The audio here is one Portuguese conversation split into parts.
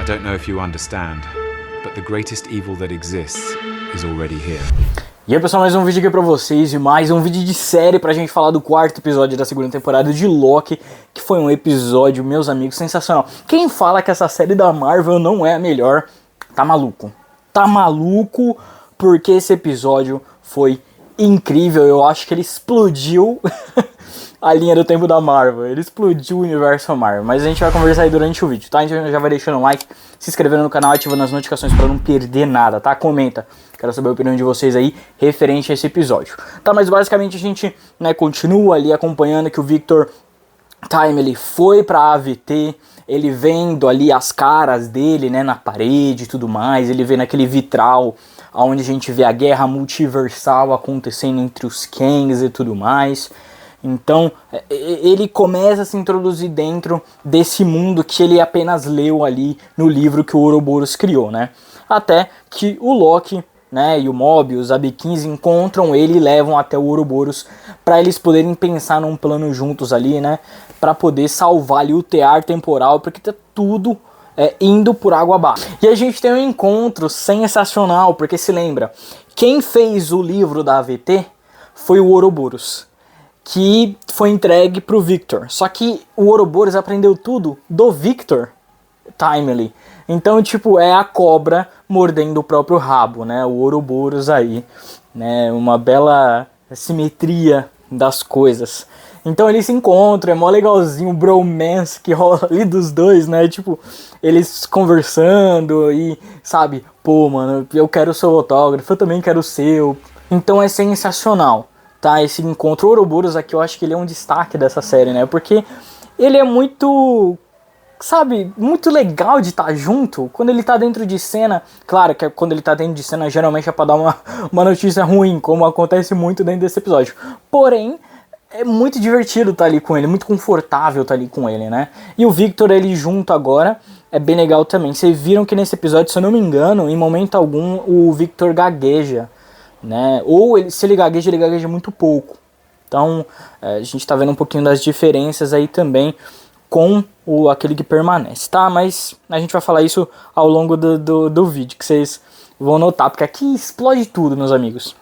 I don't know if you understand, but the greatest evil that exists is already here. E aí pessoal, mais um vídeo aqui pra vocês e mais um vídeo de série pra gente falar do quarto episódio da segunda temporada de Loki, que foi um episódio, meus amigos, sensacional. Quem fala que essa série da Marvel não é a melhor, tá maluco. Tá maluco, porque esse episódio foi incrível. Eu acho que ele explodiu a linha do tempo da Marvel, ele explodiu o universo Marvel, mas a gente vai conversar aí durante o vídeo, tá? Então já vai deixando um like, se inscrevendo no canal, ativando as notificações pra não perder nada, tá? Comenta, quero saber a opinião de vocês aí referente a esse episódio. Tá, mas basicamente a gente, né, continua ali acompanhando que o Victor Time, ele foi pra AVT, ele vendo ali as caras dele, né, na parede e tudo mais, ele vê naquele vitral onde a gente vê a guerra multiversal acontecendo entre os Kangs e tudo mais. Então, ele começa a se introduzir dentro desse mundo que ele apenas leu ali no livro que o Ouroboros criou, né? Até que o Loki, né, e o Mobius, a B15, encontram ele e levam até o Ouroboros para eles poderem pensar num plano juntos ali, né? Para poder salvar ali o tear temporal, porque tá tudo indo por água abaixo. E a gente tem um encontro sensacional, porque se lembra, quem fez o livro da AVT foi o Ouroboros, que foi entregue pro Victor. Só que o Ouroboros aprendeu tudo do Victor Timely. Então, tipo, é a cobra mordendo o próprio rabo, né? O Ouroboros aí, né? Uma bela simetria das coisas. Então eles se encontram, é mó legalzinho o bromance que rola ali dos dois, né? Tipo, eles conversando e, sabe, pô, mano, eu quero o seu autógrafo, eu também quero o seu. Então é sensacional. Tá, esse encontro. O Ouroboros aqui eu acho que ele é um destaque dessa série, né? Porque ele é muito, sabe, muito legal de estar junto. Quando ele tá dentro de cena, claro que quando ele tá dentro de cena geralmente é pra dar uma notícia ruim, como acontece muito dentro desse episódio. Porém, é muito divertido estar ali com ele, muito confortável estar ali com ele, né? E o Victor, ele junto agora, é bem legal também. Vocês viram que nesse episódio, se eu não me engano, em momento algum, o Victor gagueja, né? Ou se ele gagueja muito pouco. Então a gente tá vendo um pouquinho das diferenças aí também com aquele que permanece, tá? Mas a gente vai falar isso ao longo do vídeo, que vocês vão notar, porque aqui explode tudo, meus amigos.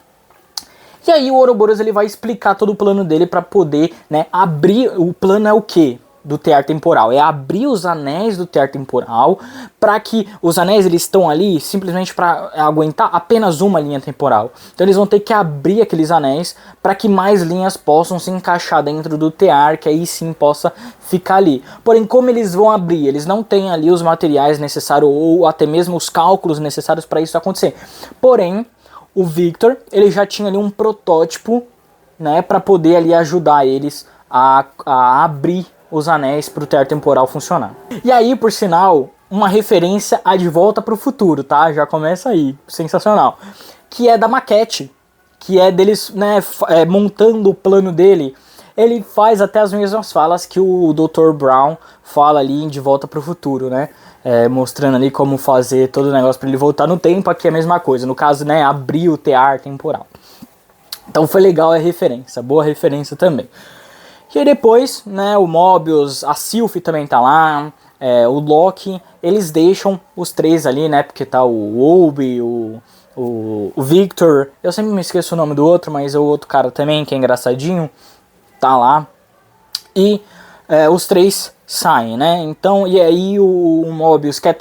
E aí o Ouroboros, ele vai explicar todo o plano dele para poder, né, abrir. O plano é o quê? Do tear temporal, é abrir os anéis do tear temporal, para que os anéis, eles estão ali simplesmente para aguentar apenas uma linha temporal. Então eles vão ter que abrir aqueles anéis para que mais linhas possam se encaixar dentro do tear, que aí sim possa ficar ali. Porém, como eles vão abrir? Eles não têm ali os materiais necessários ou até mesmo os cálculos necessários para isso acontecer. Porém, o Victor, ele já tinha ali um protótipo, né, para poder ali ajudar eles a abrir os anéis para o tear temporal funcionar. E aí, por sinal, uma referência a De Volta para o Futuro, tá? Já começa aí, sensacional. Que é da maquete, que é deles, né, montando o plano dele. Ele faz até as mesmas falas que o Dr. Brown fala ali em De Volta para o Futuro, né? Mostrando ali como fazer todo o negócio para ele voltar no tempo. Aqui é a mesma coisa, no caso, né, abrir o tear temporal. Então foi legal a referência, boa referência também. E aí depois, né, o Mobius, a Sylvie também tá lá, o Loki, eles deixam os três ali, né, porque tá o Obi, o Victor, eu sempre me esqueço o nome do outro, mas o outro cara também, que é engraçadinho, tá lá, e os três saem, né, então, e aí o Mobius quer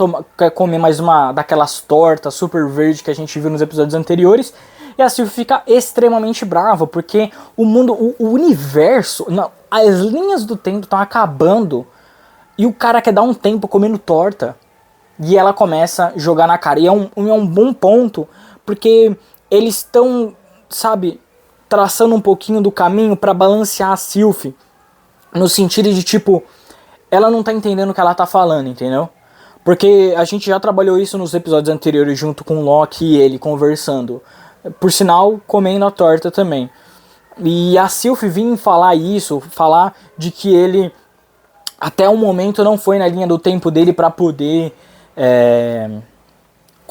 comer mais uma daquelas tortas super verde que a gente viu nos episódios anteriores. E a Sylvie fica extremamente brava, porque o mundo, o universo, não, as linhas do tempo estão acabando e o cara quer dar um tempo comendo torta. E ela começa a jogar na cara. E é um bom ponto, porque eles estão, sabe, traçando um pouquinho do caminho para balancear a Sylvie. No sentido de, tipo, ela não tá entendendo o que ela tá falando, entendeu? Porque a gente já trabalhou isso nos episódios anteriores junto com o Loki e ele conversando. Por sinal, comendo a torta também. E a Sylvie vinha falar isso, falar de que ele até o momento não foi na linha do tempo dele para poder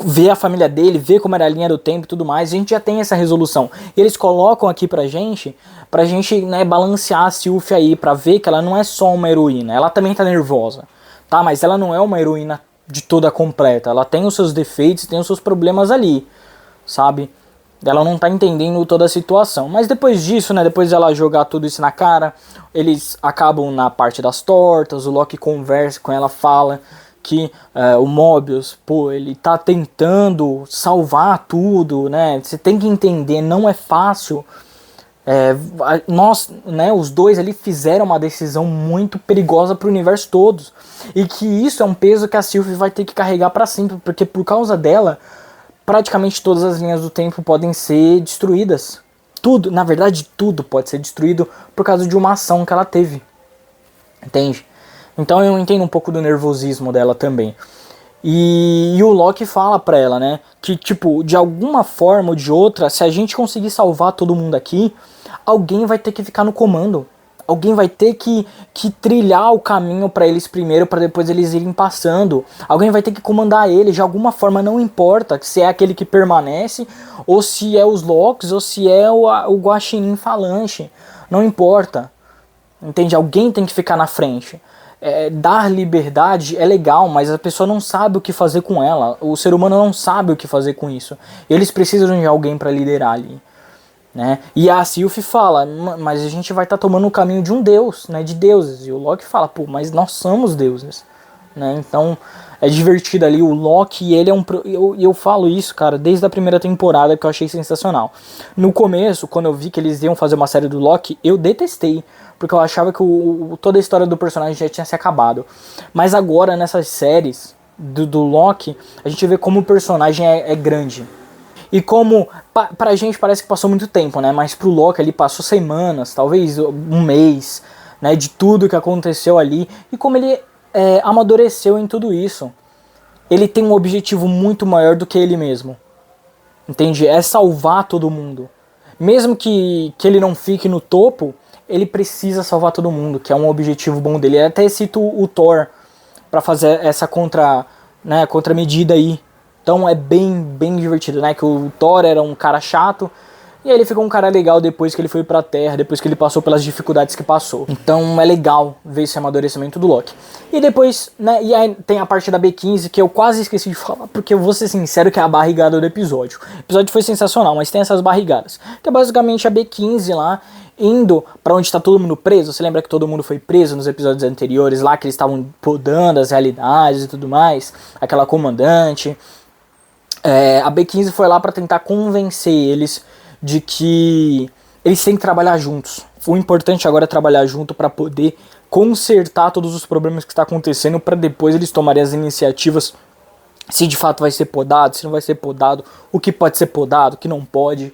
ver a família dele, ver como era a linha do tempo e tudo mais. A gente já tem essa resolução. E eles colocam aqui pra gente, né, balancear a Sylvie aí, pra ver que ela não é só uma heroína, ela também tá nervosa, tá? Mas ela não é uma heroína de toda completa. Ela tem os seus defeitos, tem os seus problemas ali, sabe? Ela não tá entendendo toda a situação. Mas depois disso, né, depois dela jogar tudo isso na cara, eles acabam na parte das tortas, o Loki conversa com ela, fala que o Mobius, pô, ele tá tentando salvar tudo, né? Você tem que entender, não é fácil. Nós, né, os dois ali fizeram uma decisão muito perigosa pro universo todo. E que isso é um peso que a Sylvie vai ter que carregar pra sempre, porque por causa dela, praticamente todas as linhas do tempo podem ser destruídas. Tudo, na verdade, tudo pode ser destruído por causa de uma ação que ela teve. Entende? Então eu entendo um pouco do nervosismo dela também. E o Loki fala pra ela, né, que tipo, de alguma forma ou de outra, se a gente conseguir salvar todo mundo aqui, alguém vai ter que ficar no comando. Alguém vai ter que trilhar o caminho pra eles primeiro, pra depois eles irem passando. Alguém vai ter que comandar eles de alguma forma, não importa se é aquele que permanece, ou se é os Locks, ou se é o Guaxinim Falange. Não importa. Entende? Alguém tem que ficar na frente. Dar liberdade é legal, mas a pessoa não sabe o que fazer com ela. O ser humano não sabe o que fazer com isso. Eles precisam de alguém para liderar ali, né? E a Sylvie fala, mas a gente vai estar tomando o caminho de um deus, né? De deuses. E o Loki fala, pô, mas nós somos deuses, né? Então é divertido ali. O Loki, ele é um... Eu falo isso, cara, desde a primeira temporada, que eu achei sensacional. No começo, quando eu vi que eles iam fazer uma série do Loki, eu detestei, porque eu achava que toda a história do personagem já tinha se acabado. Mas agora, nessas séries do Loki, a gente vê como o personagem é grande. E como, pra gente parece que passou muito tempo, né? Mas pro Loki ali passou semanas, talvez um mês, né? De tudo que aconteceu ali. E como ele amadureceu em tudo isso. Ele tem um objetivo muito maior do que ele mesmo. Entende? É salvar todo mundo. Mesmo que ele não fique no topo, ele precisa salvar todo mundo, que é um objetivo bom dele. Ele até cita o Thor pra fazer essa contramedida aí. Então é bem divertido, né? Que o Thor era um cara chato, e aí ele ficou um cara legal depois que ele foi pra Terra, depois que ele passou pelas dificuldades que passou. Então é legal ver esse amadurecimento do Loki. E depois, né, e aí tem a parte da B15 que eu quase esqueci de falar, porque eu vou ser sincero que é a barrigada do episódio. O episódio foi sensacional, mas tem essas barrigadas. Que é basicamente a B15 lá, indo pra onde tá todo mundo preso. Você lembra que todo mundo foi preso nos episódios anteriores lá, que eles estavam podando as realidades e tudo mais? Aquela comandante. A B15 foi lá pra tentar convencer eles de que eles têm que trabalhar juntos. O importante agora é trabalhar junto para poder consertar todos os problemas que está acontecendo, para depois eles tomarem as iniciativas, se de fato vai ser podado, se não vai ser podado, o que pode ser podado, o que não pode.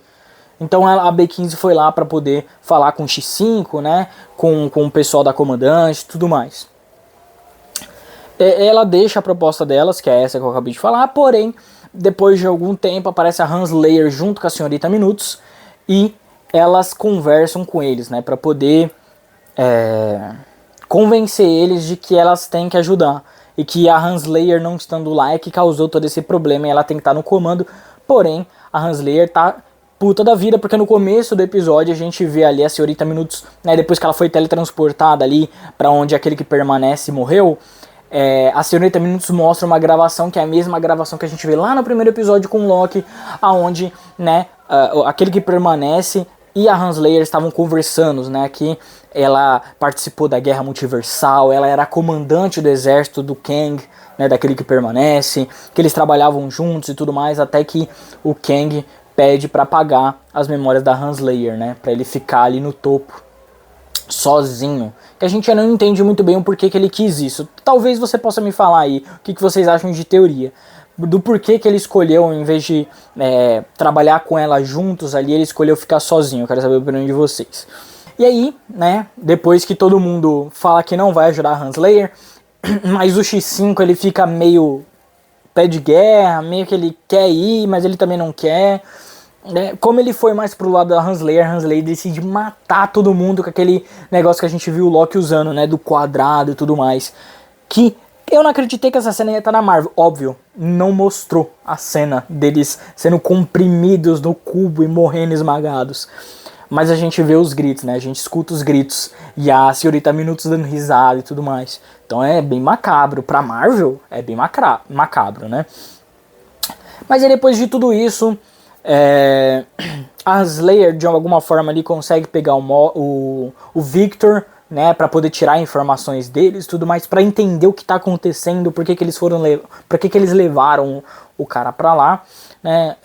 Então a B15 foi lá para poder falar com o X5, né, com o pessoal da comandante e tudo mais. Ela deixa a proposta delas, que é essa que eu acabei de falar, porém depois de algum tempo aparece a Hans Layer junto com a Senhorita Minutos e elas conversam com eles, né, para poder convencer eles de que elas têm que ajudar e que a Hans Layer não estando lá é que causou todo esse problema e ela tem que estar no comando. Porém, a Hans Layer tá puta da vida, porque no começo do episódio a gente vê ali a Senhorita Minutos, né, depois que ela foi teletransportada ali para onde aquele que permanece morreu. A Senhorita Minutos mostra uma gravação que é a mesma gravação que a gente vê lá no primeiro episódio com o Loki, aonde, né, aquele que permanece e a Hans Layer estavam conversando, né, que ela participou da Guerra Multiversal, ela era a comandante do exército do Kang, né, daquele que permanece, que eles trabalhavam juntos e tudo mais, até que o Kang pede para apagar as memórias da Hans Layer, né, para ele ficar ali no topo, sozinho. Que a gente ainda não entende muito bem o porquê que ele quis isso. Talvez você possa me falar aí o que vocês acham de teoria. Do porquê que ele escolheu, em vez de trabalhar com ela juntos ali, ele escolheu ficar sozinho. Eu quero saber a opinião de vocês. E aí, né, depois que todo mundo fala que não vai ajudar a Hans Layer, mas o X5 ele fica meio pé de guerra, meio que ele quer ir, mas ele também não quer. Como ele foi mais pro lado da Hans Layer decide matar todo mundo com aquele negócio que a gente viu o Loki usando, né, do quadrado e tudo mais. Que eu não acreditei que essa cena ia estar na Marvel. Óbvio, não mostrou a cena deles sendo comprimidos no cubo e morrendo esmagados. mas a gente vê os gritos, né? A gente escuta os gritos e a senhorita Minutos dando risada e tudo mais. Então é bem macabro. Pra Marvel, é bem macabro, né? Mas aí depois de tudo isso, a Slayer de alguma forma ali consegue pegar o Victor, né, para poder tirar informações deles, tudo mais, para entender o que tá acontecendo, por que eles foram, por que eles levaram o cara para lá, né?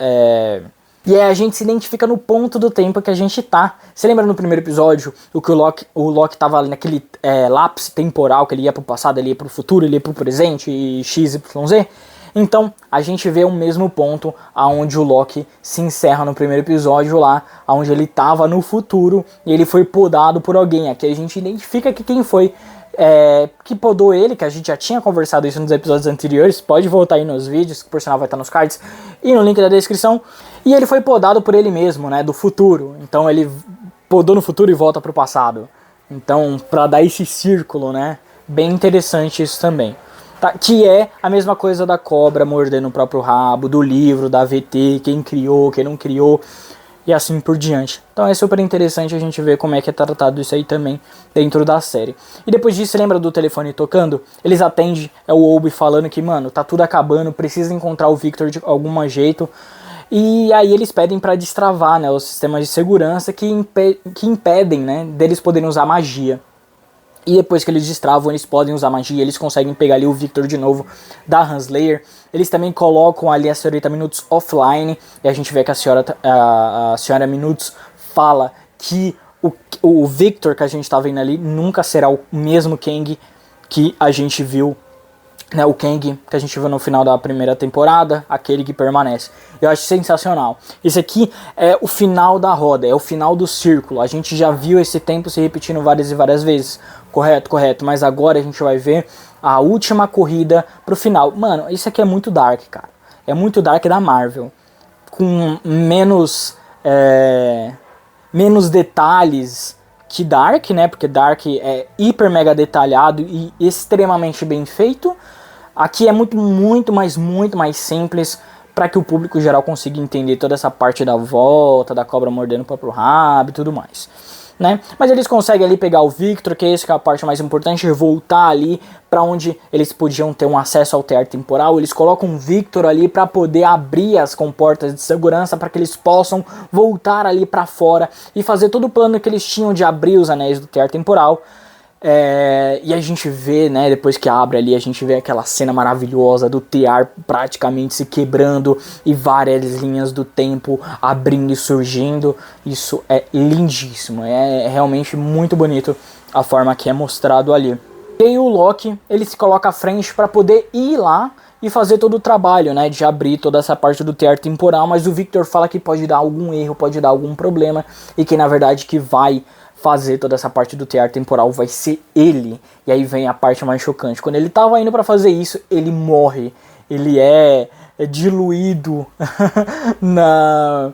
E aí a gente se identifica no ponto do tempo que a gente tá. Você lembra no primeiro episódio o Loki tava ali naquele lápis temporal, que ele ia pro passado, ele ia pro futuro, ele ia pro presente e XYZ? Então, a gente vê o mesmo ponto aonde o Loki se encerra no primeiro episódio lá, onde ele tava no futuro e ele foi podado por alguém. Aqui a gente identifica que quem foi que podou ele, que a gente já tinha conversado isso nos episódios anteriores, pode voltar aí nos vídeos, que por sinal vai estar nos cards e no link da descrição. E ele foi podado por ele mesmo, né, do futuro. Então ele podou no futuro e volta pro passado. Então, pra dar esse círculo, né, bem interessante isso também. Tá, que é a mesma coisa da cobra mordendo o próprio rabo, do livro, da AVT, quem criou, quem não criou, e assim por diante. Então é super interessante a gente ver como é que é tratado isso aí também dentro da série. E depois disso, você lembra do telefone tocando? Eles atendem, é o Obi falando que, mano, tá tudo acabando, precisa encontrar o Victor de algum jeito. E aí eles pedem pra destravar, né, os sistemas de segurança que impedem, né, deles poderem usar magia. E depois que eles destravam, eles podem usar magia, eles conseguem pegar ali o Victor de novo da Hunslayer. Eles também colocam ali a senhorita Minutos offline, e a gente vê que a senhora Minutos fala que o Victor que a gente tá vendo ali nunca será o mesmo Kang que a gente viu, né, o Kang que a gente viu no final da primeira temporada, aquele que permanece. Eu acho sensacional. Isso aqui é o final da roda, é o final do círculo. A gente já viu esse tempo se repetindo várias e várias vezes. Correto. Mas agora a gente vai ver a última corrida pro final. Mano, isso aqui é muito dark, cara. É muito dark da Marvel. Com menos detalhes que Dark, né? Porque Dark é hiper mega detalhado e extremamente bem feito. Aqui é muito mais simples, para que o público geral consiga entender toda essa parte da volta, da cobra mordendo o próprio rabo e tudo mais, né? Mas eles conseguem ali pegar o Victor, que essa é a parte mais importante, voltar ali para onde eles podiam ter um acesso ao tear temporal. Eles colocam o Victor ali para poder abrir as comportas de segurança, para que eles possam voltar ali para fora e fazer todo o plano que eles tinham de abrir os anéis do tear temporal. E a gente vê, né, depois que abre ali, a gente vê aquela cena maravilhosa do tear praticamente se quebrando e várias linhas do tempo abrindo e surgindo. Isso é lindíssimo, é realmente muito bonito a forma que é mostrado ali. E aí o Loki, ele se coloca à frente para poder ir lá e fazer todo o trabalho, né, de abrir toda essa parte do tear temporal, mas o Victor fala que pode dar algum erro, pode dar algum problema, e que na verdade que vai fazer toda essa parte do tear temporal vai ser ele. E aí vem a parte mais chocante. Quando ele tava indo pra fazer isso, ele morre. Ele é diluído na...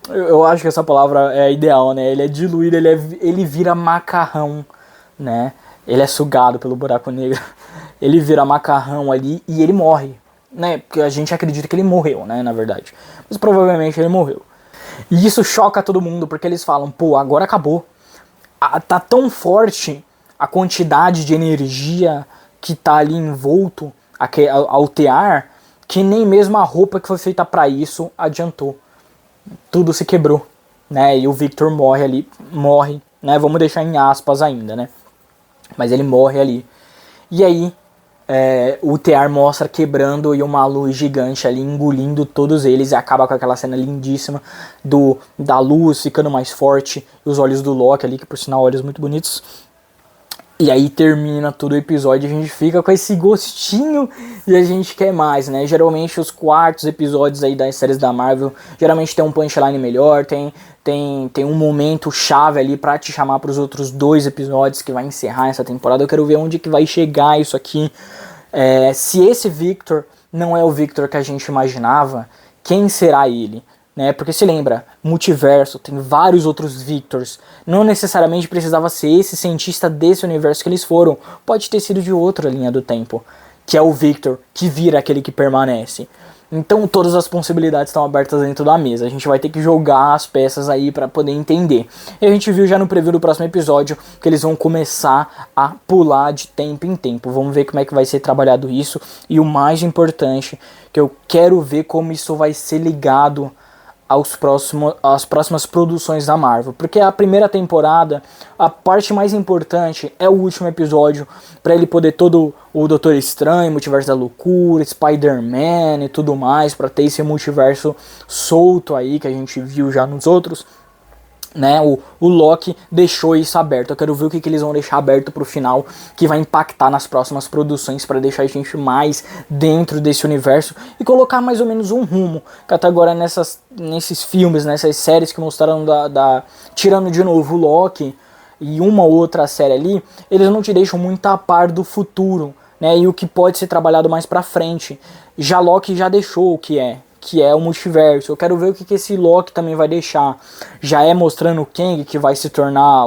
Eu acho que essa palavra é ideal, né? Ele é diluído, ele vira macarrão, né? Ele é sugado pelo buraco negro. Ele vira macarrão ali e ele morre, né? Porque a gente acredita que ele morreu, né? Na verdade. Mas provavelmente ele morreu. E isso choca todo mundo, porque eles falam, pô, agora acabou. Tá tão forte a quantidade de energia que tá ali envolto ao tear, que nem mesmo a roupa que foi feita para isso adiantou. Tudo se quebrou, né? E o Victor morre, né? Vamos deixar em aspas ainda, né? Mas ele morre ali. E aí o tear mostra quebrando e uma luz gigante ali engolindo todos eles, e acaba com aquela cena lindíssima da luz ficando mais forte, e os olhos do Loki ali, que por sinal olhos muito bonitos. E aí termina todo o episódio, a gente fica com esse gostinho e a gente quer mais, né? Geralmente os quartos episódios aí das séries da Marvel, geralmente tem um punchline melhor, tem um momento chave ali pra te chamar pros outros 2 episódios que vai encerrar essa temporada. Eu quero ver onde que vai chegar isso aqui. Se esse Victor não é o Victor que a gente imaginava, quem será ele? Né? Porque se lembra, multiverso, tem vários outros Victors. Não necessariamente precisava ser esse cientista desse universo que eles foram. Pode ter sido de outra linha do tempo, que é o Victor que vira aquele que permanece. Então todas as possibilidades estão abertas dentro da mesa. A gente vai ter que jogar as peças aí para poder entender. E a gente viu já no preview do próximo episódio que eles vão começar a pular de tempo em tempo. Vamos ver como é que vai ser trabalhado isso. E o mais importante, que eu quero ver como isso vai ser ligado às próximas produções da Marvel. Porque a primeira temporada, a parte mais importante é o último episódio, para ele poder todo o Doutor Estranho, Multiverso da Loucura, Spider-Man e tudo mais, para ter esse multiverso solto aí que a gente viu já nos outros. Né, o Loki deixou isso aberto. Eu quero ver o que eles vão deixar aberto pro final, que vai impactar nas próximas produções, para deixar a gente mais dentro desse universo e colocar mais ou menos um rumo. Que até agora nesses filmes, nessas séries que mostraram tirando de novo o Loki e uma outra série ali, eles não te deixam muito a par do futuro, né, e o que pode ser trabalhado mais pra frente. Já Loki já deixou o que é o multiverso. Eu quero ver o que esse Loki também vai deixar. Já é mostrando o Kang, que vai se tornar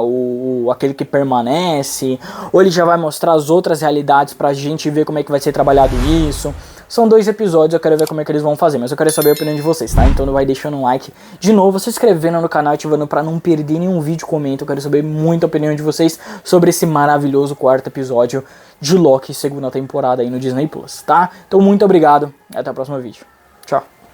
aquele que permanece, ou ele já vai mostrar as outras realidades pra gente ver como é que vai ser trabalhado isso. São 2 episódios, eu quero ver como é que eles vão fazer, mas eu quero saber a opinião de vocês, tá? Então vai deixando um like de novo, se inscrevendo no canal, ativando pra não perder nenhum vídeo, comenta. Eu quero saber muita opinião de vocês sobre esse maravilhoso 4º episódio de Loki, 2ª temporada aí no Disney Plus, tá? Então muito obrigado e até o próximo vídeo. Tchau.